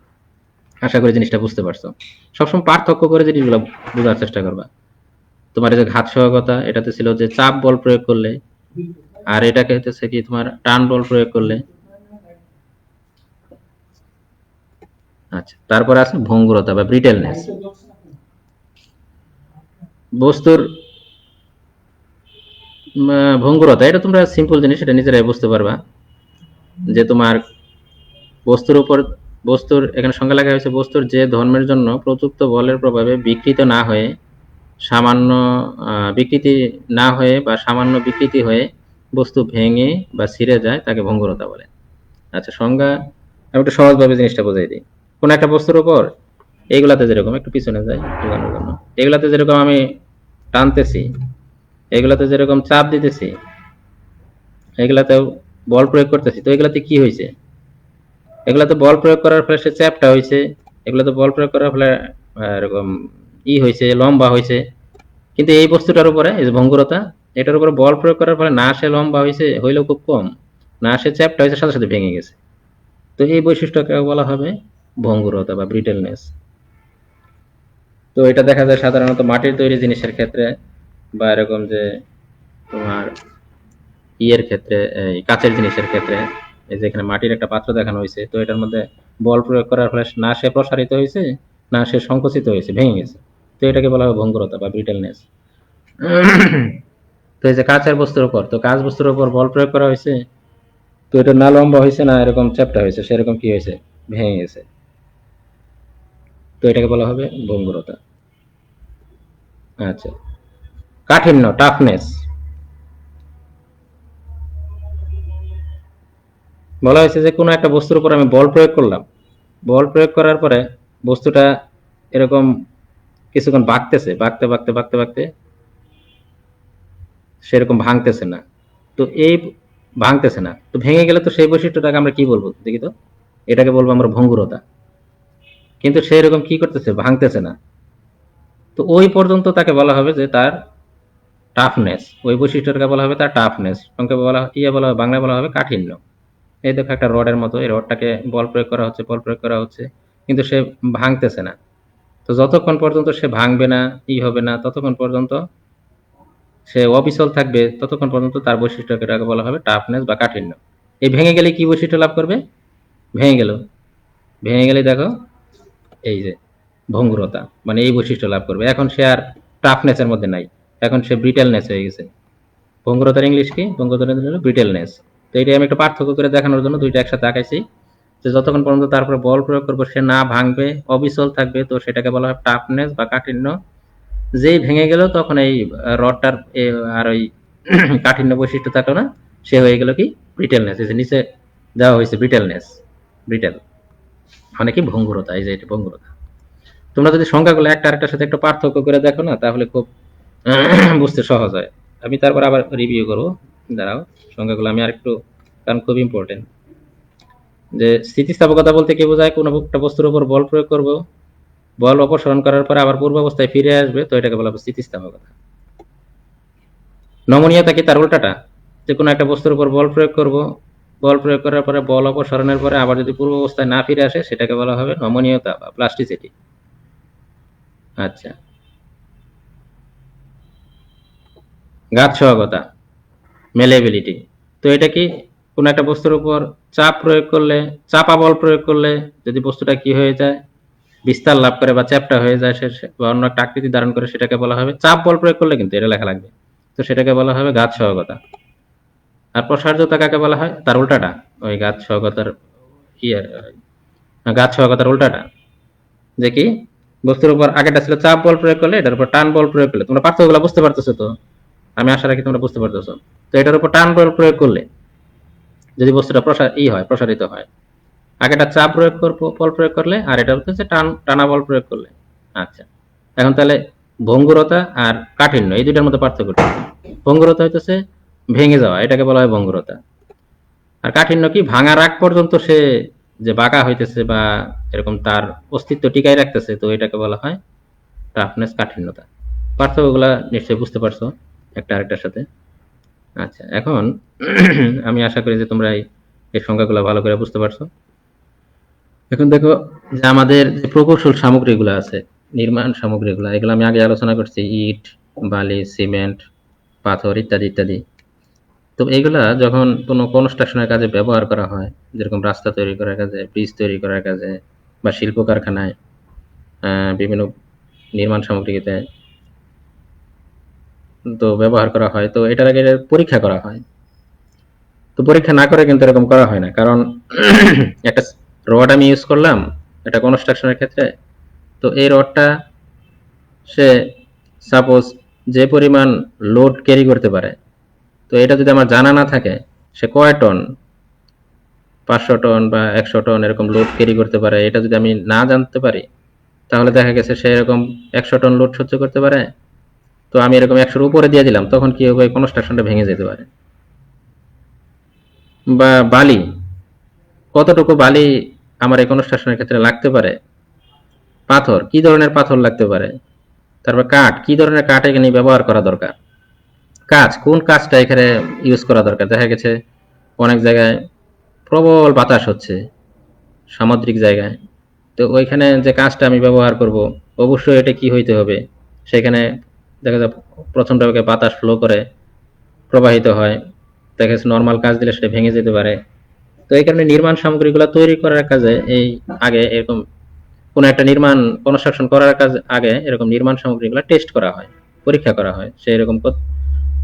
আশা করি জিনিসটা বুঝতে পারছো। সবসময় পার্থক্য করে জিনিসগুলো বোঝার চেষ্টা করবা। তোমার এই যে ঘাত সহগতা, এটাতে ছিল যে চাপ বল প্রয়োগ করলে, আর এটাকে হচ্ছে কি তোমার টান বল প্রয়োগ করলে। আচ্ছা, তারপরে আছে ভঙ্গুরতা বা ব্রিটেলনেস। বস্তুর ভঙ্গুরতা, এটা তোমরা সিম্পল জিনিস, এটা নিজেরাই বুঝতে পারবা। যে তোমার বস্তুর উপর, বস্তুর এখানে সংজ্ঞা লেখা হয়েছে, বস্তুর যে ধর্মের জন্য প্রযুক্ত বলের প্রভাবে বিকৃত না হয়ে সামান্য বিকৃতি না হয়ে বা সামান্য বিকৃতি হয়ে বস্তু ভেঙে বা ছিঁড়ে যায় তাকে ভঙ্গুরতা বলে। আচ্ছা, সংজ্ঞা আমি একটু সহজভাবে জিনিসটা বোঝাই দিই। কোন একটা বস্তুর উপর এইগুলাতে যেরকম, একটু পিছনে যাই বোঝানোর জন্য, এগুলাতে যেরকম আমি টানতেছি, এগুলাতে যেরকম চাপ দিতেছি, এগুলাতেও বল প্রয়োগ করতেছি, তো এগুলাতে কি হয়েছে, এগুলাতে বল প্রয়োগ করার ফলে সে চ্যাপটা হয়েছে, এগুলাতে বল প্রয়োগ করার ফলে এরকম হয়েছে, লম্বা হয়েছে। কিন্তু এই বস্তুটার উপরে এই যে ভঙ্গুরতা, এটার উপরে বল প্রয়োগ করার ফলে না সে লম্বা হয়েছে হইলেও খুব কম, না সে চ্যাপটা হয়েছে সাথে সাথে ভেঙে গেছে। তো এই বৈশিষ্ট্যকে বলা হবে ভঙ্গুরতা বা ব্রিটেলনেস। তো এটা দেখা যায় সাধারণত মাটির তৈরি জিনিসের ক্ষেত্রে, বা এরকম যে তোমার ইয়ের ক্ষেত্রে, এই কাচের জিনিসের ক্ষেত্রে। এই যে এখানে মাটির একটা পাত্র দেখানো হয়েছে, তো এটার মধ্যে বল প্রয়োগ করার ফলে না সে প্রসারিত হয়েছে না সে সংকুচিত হয়েছে, ভেঙে গেছে। তো এটাকে বলা হয় ভঙ্গুরতা বা ব্রিটেলনেস। তো এই যে কাচের বস্তুর উপর, তো কাঁচ বস্তুর উপর বল প্রয়োগ করা হয়েছে, তো এটা না লম্বা হয়েছে না এরকম চ্যাপ্টা হয়েছে, সেরকম কি হয়েছে, ভেঙে গেছে। তো এটাকে বলা হবে ভঙ্গুরতা। আচ্ছা, কাঠিন্য, টাফনেস। বলা হয়েছে যে কোনো একটা বস্তুর উপর আমি বল প্রয়োগ করলাম, বল প্রয়োগ করার পরে বস্তুটা এরকম কিছুক্ষণ বাঁকতেছে, বাঁকতে বাঁকতে বাঁকতে বাঁকতে সেরকম ভাঙতেছে না। তো এই ভাঙতেছে না, তো ভেঙে গেলে তো সেই বৈশিষ্ট্যটাকে আমরা কি বলবো দেখি তো, এটাকে বলবো আমরা ভঙ্গুরতা। কিন্তু সে এরকম কি করতেছে, ভাঙতেছে না, তো ওই পর্যন্ত তাকে বলা হবে যে তার টাফনেস, ওই বৈশিষ্ট্যটাকে বলা হবে তার টাফনেস। সংক্ষেপে বলা বলা হবে, বাংলায় বলা হবে কাঠিন্য। এই দেখো একটা রডের মতো, এই রডটাকে বল প্রয়োগ করা হচ্ছে, বল প্রয়োগ করা হচ্ছে, কিন্তু সে ভাঙতেছে না। তো যতক্ষণ পর্যন্ত সে ভাঙবে না, হবে না, ততক্ষণ পর্যন্ত সে অবিচল থাকবে, ততক্ষণ পর্যন্ত তার বৈশিষ্ট্যটাকে বলা হবে টাফনেস বা কাঠিন্য। এই ভেঙে গেলে কি বৈশিষ্ট্য লাভ করবে, ভেঙে গেল, ভেঙে গেলে দেখো এই যে ভঙ্গুরতা, মানে এই বৈশিষ্ট্য লাভ করবে। এখন সে আর টাফনেস এর মধ্যে নাই, এখন সে ব্রিটেলনেস হয়ে গেছে। ভঙ্গুরতার ইংলিশ কি, ভঙ্গুরতার হলো ব্রিটেলনেস। তো এটাই আমি একটা পার্থক্য করে দেখানোর জন্য দুইটা একসাথে আঁকাইছি, যে যতক্ষণ পর্যন্ত তারপরে বল প্রয়োগ করবো সে না ভাঙবে, অবিচল থাকবে, তো সেটাকে বলা হয় টাফনেস বা কাঠিন্য। যেই ভেঙে গেল তখন এই রডটার আর ওই কাঠিন্য বৈশিষ্ট্য থাকলো না, সে হয়ে গেল কি ব্রিটেলনেস। এই যে নিচে দেওয়া হয়েছে ব্রিটেলনেস, ব্রিটেল মানে কি ভঙ্গুরতা। এই যে এটা ভঙ্গুরতা। তোমরা যদি সংখ্যাগুলো একটা আরেকটার সাথে একটু পার্থক্য করে দেখো না, তাহলে খুব বুঝতে সহজ হয়। আমি তারপর আবার রিভিউ করবো, দাঁড়াও সংখ্যাগুলো আমি আরেকটু, কারণ খুব ইম্পর্টেন্ট। যে স্থিতিস্থাপকতা বলতে কি বোঝায়, কোনো একটা বস্তুর উপর বল প্রয়োগ করবো, বল অপসারণ করার পরে আবার পূর্বাবস্থায় ফিরে আসবে, তো এটাকে বলা হবে স্থিতিস্থাপকতা। নমনীয়তা কি তার উল্টাটা, যে কোনো একটা বস্তুর উপর বল প্রয়োগ করব, বল প্রয়োগ করার পরে বল অপসারণের পরে আবার যদি পূর্ব অবস্থায় না ফিরে আসে সেটাকে বলা হবে নমনীয়তা বা প্লাস্টিসিটি। আচ্ছা, ঘাত সহগতা, মেলেবিলিটি। তো এটা কি, কোনো একটা বস্তুর উপর চাপ প্রয়োগ করলে, চাপা বল প্রয়োগ করলে যদি বস্তুটা কি হয়ে যায়, বিস্তার লাভ করে বা চ্যাপ্টা হয়ে যায়, বা অন্য একটা আকৃতি ধারণ করে, সেটাকে বলা হবে, চাপ বল প্রয়োগ করলে কিন্তু এটা লেখা লাগবে, তো সেটাকে বলা হবে ঘাত সহগতা। আর প্রসার্যতা কাকে বলা হয়, তার উল্টাটা, ওই ঘাত সহগতার ইয়ে, ঘাত সহগতার উল্টাটা, যে কি বস্তুর উপর আগেটা ছিল চাপ বল প্রয়োগ করলে, এটার উপর টান বল প্রয়োগ করলে, তোমরা পার্থক্যগুলো বুঝতে পারতেছো তো, আমি আশা রাখি তোমরা বুঝতে পারতেছো। তো এটার উপর টান বল প্রয়োগ করলে যদি বস্তুটা প্রসারিত হয়, আগেটা চাপ প্রয়োগ বল প্রয়োগ করলে, আর এটা হচ্ছে টানা বল প্রয়োগ করলে। আচ্ছা, এখন তাহলে ভঙ্গুরতা আর কাঠিন্য এই দুইটার মধ্যে পার্থক্য কি? ভঙ্গুরতা হইতেছে ভেঙে যাওয়া, এটাকে বলা হয় ভঙ্গুরতা। আর কাঠিন্য কি, ভাঙার আগ পর্যন্ত সে যে বাঁকা হইতেছে বা এরকম তার অস্তিত্ব টিকাই রাখতেছে, তো এটাকে বলা হয় টাফনেস, কাঠিন্যতা। পার্থক্যগুলা নিশ্চয়ই বুঝতে পারছো একটা আরেকটার সাথে। আচ্ছা, এখন আমি আশা করি যে তোমরা এই সংজ্ঞাগুলো ভালো করে বুঝতে পারছো। এখন দেখো যে আমাদের যে প্রকৌশল সামগ্রীগুলো আছে, নির্মাণ সামগ্রীগুলো, এগুলো আমি আগে আলোচনা করছি, ইট, বালি, সিমেন্ট, পাথর ইত্যাদি ইত্যাদি। তো এইগুলা যখন কোনো কনস্ট্রাকশনের কাজে ব্যবহার করা হয়, যেরকম রাস্তা তৈরি করার কাজে, ব্রিজ তৈরি করার কাজে, বা শিল্প কারখানায়, বিভিন্ন নির্মাণ সামগ্রীতে তো ব্যবহার করা হয়, তো এটার আগে পরীক্ষা করা হয়। তো পরীক্ষা না করে কিন্তু এরকম করা হয় না, কারণ একটা রড আমি ইউজ করলাম এটা কনস্ট্রাকশনের ক্ষেত্রে, তো এই রডটা সে সাপোজ যে পরিমাণ লোড ক্যারি করতে পারে, তো এটা যদি আমার জানা না থাকে সে কয় টন, 500 টন বা 100 টন এরকম লোড ক্যারি করতে পারে, এটা যদি আমি না জানতে পারি, তাহলে দেখা গেছে সে এরকম 100 টন লোড সহ্য করতে পারে, তো আমি এরকম 100-র উপরে দিয়ে দিলাম, তখন কি হবে, কনস্ট্রাকশনটা ভেঙে যেতে পারে। বা বালি, কতটুকু বালি আমার এই কনস্ট্রাকশনের ক্ষেত্রে লাগতে পারে, পাথর কি ধরনের পাথর লাগতে পারে, তারপর কাঠ কি ধরনের কাঠ এখানে ব্যবহার করা দরকার, কোন কাজটা এখানে ইউজ করা দরকার। দেখা গেছে অনেক জায়গায় প্রবল বাতাস হচ্ছে সামুদ্রিক জায়গায়, তো ওইখানে যে কাজটা আমি ব্যবহার করব, অবশ্যই এটা কি হইতে হবে, সেখানে দেখা যায় প্রথম ধাপে বাতাস ফ্লো করে প্রবাহিত হয়, দেখা যাচ্ছে নর্মাল কাজ দিলে সেটা ভেঙে যেতে পারে। তো এই কারণে নির্মাণ সামগ্রীগুলো তৈরি করার কাজে এই আগে এরকম কোন একটা নির্মাণ কনস্ট্রাকশন করার কাজ আগে এরকম নির্মাণ সামগ্রীগুলো টেস্ট করা হয়, পরীক্ষা করা হয়, সে এরকম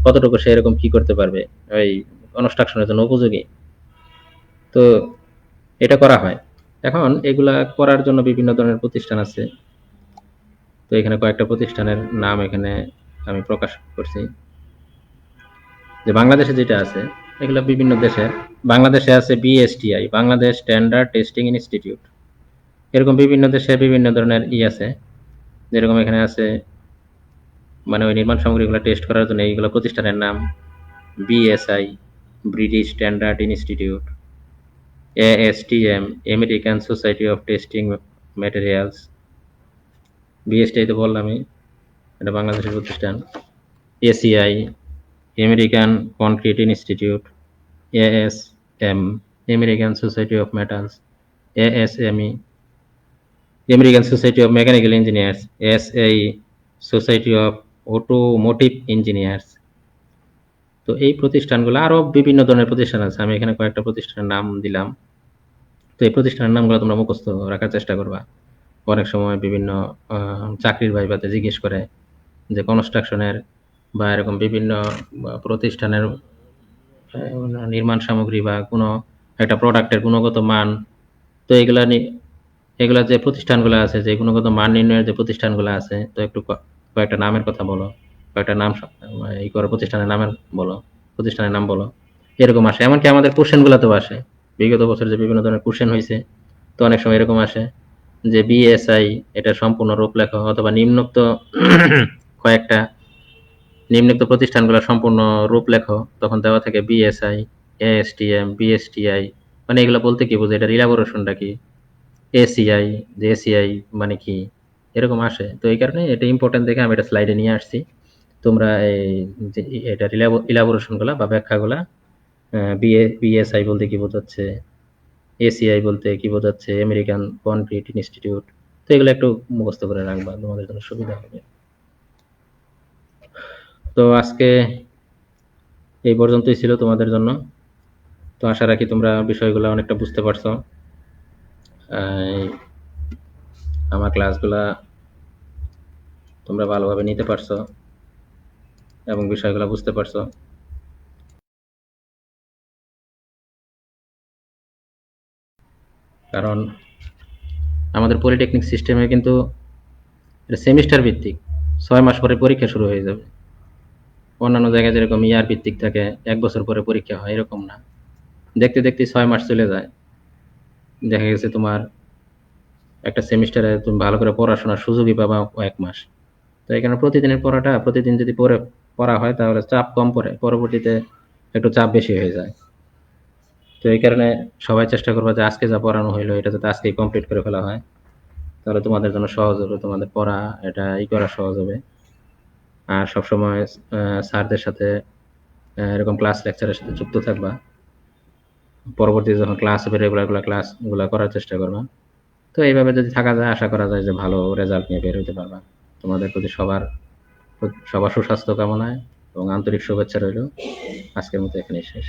কতটুকু সে এরকম কি করতে পারবে ওই কনস্ট্রাকশনের জন্য উপযোগী। তো এটা করা হয়। এখন এগুলা করার জন্য বিভিন্ন ধরনের প্রতিষ্ঠান আছে, তো এখানে কয়েকটা প্রতিষ্ঠানের নাম এখানে আমি প্রকাশ করছি। যে বাংলাদেশে যেটা আছে, এগুলো বিভিন্ন দেশের। বাংলাদেশে আছে BSTI, Bangladesh standard testing institute, এরকম বিভিন্ন দেশে বিভিন্ন ধরনের আছে, যেরকম এখানে আছে, মানে ওই নির্মাণ সামগ্রীগুলো টেস্ট করার জন্য এইগুলো প্রতিষ্ঠানের নাম: BSI, British standard institute; ASTM, American society of testing materials; BSTI তো বললামই, এটা বাংলাদেশের প্রতিষ্ঠান; ACI, American concrete institute; ASM, American society of metals; ASME, American society of mechanical engineers; SAE, society of automotive engineers. তো এই প্রতিষ্ঠানগুলো, আরো বিভিন্ন ধরনের প্রতিষ্ঠান আছে, আমি এখানে কয়েকটা প্রতিষ্ঠানের নাম দিলাম। তো এই প্রতিষ্ঠানের নামগুলো তোমরা মুখস্থ রাখার চেষ্টা করবা। অনেক সময় বিভিন্ন চাকরির ভাইভাতে জিজ্ঞেস করে যে কনস্ট্রাকশনের বা এরকম বিভিন্ন প্রতিষ্ঠানের নির্মাণ সামগ্রী বা কোনো একটা প্রোডাক্টের গুণগত মান, তো এগুলা যে প্রতিষ্ঠানগুলো আছে, যে গুণগত মান নির্ণয়ের যে প্রতিষ্ঠানগুলো আছে, তো একটু কয়েকটা নামের কথা বলো, কয়েকটা নাম এই করে প্রতিষ্ঠানের নাম বলো, এরকম আসে। এমনকি আমাদের কোশ্চেন গুলাতেও আসে, বিগত বছর যে বিভিন্ন ধরনের কোশ্চেন হয়েছে, তো অনেক সময় এরকম আসে যে বিএসআই এটা সম্পূর্ণ রূপ লেখো, অথবা নিম্নোক্ত কয়েকটা প্রতিষ্ঠানগুলো সম্পূর্ণ রূপ লেখো, তখন দেওয়া থাকে বিএসআই, এএসটিএম, বিএসটিআই, মানে এগুলো বলতে কি বোঝে, এটার ইলাবোরেশনটা কি, এসিআই, যে এসিআই মানে কি, এরকম আসে। তো এই কারণে এটা ইম্পর্টেন্ট দেখে আমি এটা স্লাইডে নিয়ে আসছি। তোমরা এই যে এটার ইলাবোরেশন গুলা বা ব্যাখ্যাগুলা বিএসআই বলতে কি বোঝাচ্ছে, এসিআই বলতে কি বোঝাচ্ছে, আমেরিকান কনক্রিট ইনস্টিটিউট, তো এগুলো একটু মুখস্থ করে রাখবা, তোমাদের জন্য সুবিধা হবে। তো আজকে এই পর্যন্তই ছিল তোমাদের জন্য। তো আশা রাখি তোমরা বিষয়গুলো অনেকটা বুঝতে পারছো। আমার ক্লাসগুলা তোমরা ভালোভাবে নিতে পারছো এবং বিষয়গুলো বুঝতে পারছো। কারণ আমাদের পলিটেকনিক সিস্টেমে কিন্তু এটা সেমিস্টার ভিত্তিক, 6 মাস পরে পরীক্ষা শুরু হয়ে যাবে। অন্যান্য জায়গায় যেরকম ইয়ার ভিত্তিক থাকে, 1 বছর পরে পরীক্ষা হয়, এরকম না। দেখতে দেখতে 6 মাস চলে যায়। দেখা গেছে তোমার একটা সেমিস্টারে তুমি ভালো করে পড়াশোনার সুযোগই পাবা 1 মাস। তো এখানে প্রতিদিনের পড়াটা প্রতিদিন যদি পড়া হয় তাহলে চাপ কম পড়ে, পরবর্তীতে একটু চাপ বেশি হয়ে যায়। তো এই কারণে সবাই চেষ্টা করবে যে আজকে যা পড়ানো হইলো এটা যাতে আজকেই কমপ্লিট করে ফেলা হয়, তাহলে তোমাদের জন্য সহজ হবে, তোমাদের পড়া এটা করা সহজ হবে। আর সবসময় স্যারদের সাথে এরকম ক্লাস লেকচারের সাথে যুক্ত থাকবা। পরবর্তীতে যখন ক্লাস হবে রেগুলার ক্লাসগুলো করার চেষ্টা করবা। তো এইভাবে যদি থাকা যায় আশা করা যায় যে ভালো রেজাল্ট নিয়ে বের হতে পারবা। তোমাদের প্রতি সবার সুস্বাস্থ্য কামনায় এবং আন্তরিক শুভেচ্ছা রইল। আজকের মতো এখানেই শেষ।